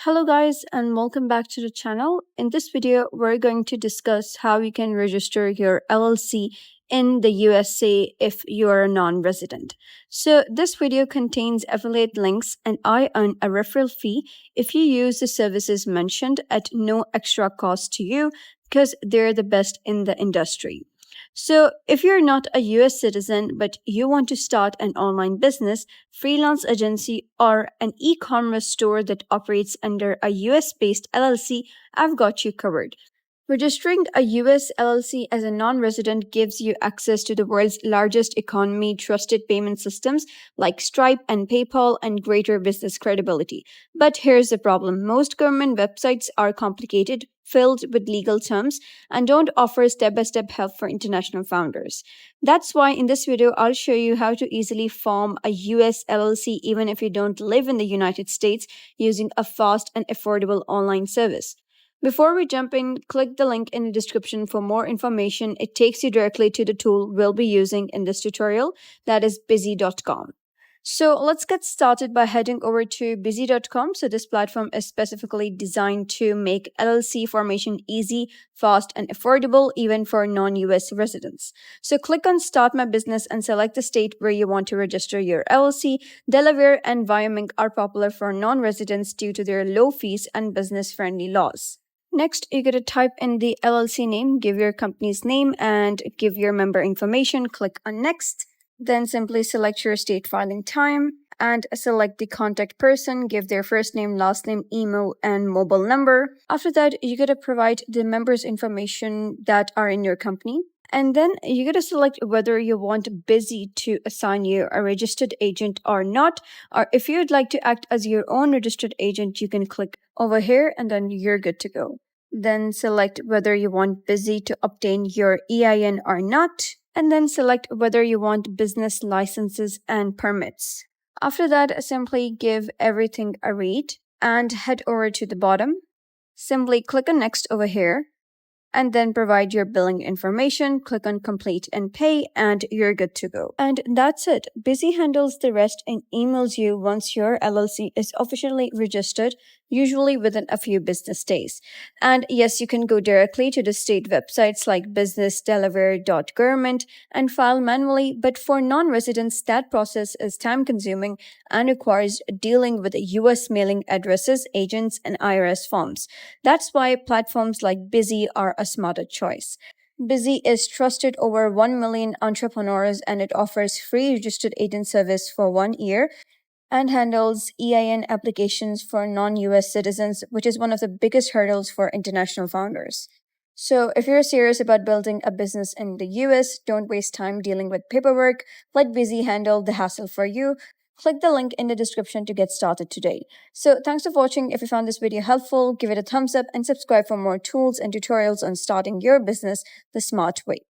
Hello guys and welcome back to the channel. In this video, we're going to discuss how you can register your LLC in the USA if you are a non-resident. So this video contains affiliate links and I earn a referral fee if you use the services mentioned at no extra cost to you because they're the best in the industry. So, if you're not a US citizen but you want to start an online business, freelance agency, or an e commerce store that operates under a US based LLC, I've got you covered. Registering a US LLC as a non resident gives you access to the world's largest economy trusted payment systems like Stripe and PayPal and greater business credibility. But here's the problem most government websites are complicated, filled with legal terms, and don't offer step by step help for international founders. That's why in this video, I'll show you how to easily form a US LLC even if you don't live in the United States using a fast and affordable online service. Before we jump in, click the link in the description for more information. It takes you directly to the tool we'll be using in this tutorial, that is busy.com. So let's get started by heading over to busy.com. So this platform is specifically designed to make LLC formation easy, fast, and affordable even for non-US residents. So click on Start My Business and select the state where you want to register your LLC. Delaware and Wyoming are popular for non-residents due to their low fees and business-friendly laws. Next, you're going to type in the LLC name, give your company's name, and give your member information. Click on Next. Then simply select your state filing time and select the contact person, give their first name, last name, email, and mobile number. After that, you're going to provide the members' information that are in your company. And then you're going to select whether you want Busy to assign you a registered agent or not. Or if you'd like to act as your own registered agent, you can click over here and then you're good to go. Then select whether you want Busy to obtain your EIN or not. And then select whether you want business licenses and permits. After that, simply give everything a read and head over to the bottom. Simply click on Next over here and then provide your billing information. Click on Complete and Pay and you're good to go. And that's it. Busy handles the rest and emails you once your LLC is officially registered, usually within a few business days. And yes, you can go directly to the state websites like businessdelaware.government and file manually, but for non-residents, that process is time-consuming and requires dealing with US mailing addresses, agents, and IRS forms. That's why platforms like Busy are a smarter choice. Busy is trusted over 1 million entrepreneurs and it offers free registered agent service for 1 year and handles EIN applications for non-US citizens, which is one of the biggest hurdles for international founders. So if you're serious about building a business in the US, don't waste time dealing with paperwork. Let Busy handle the hassle for you. Click the link in the description to get started today. So thanks for watching. If you found this video helpful, give it a thumbs up and subscribe for more tools and tutorials on starting your business the smart way.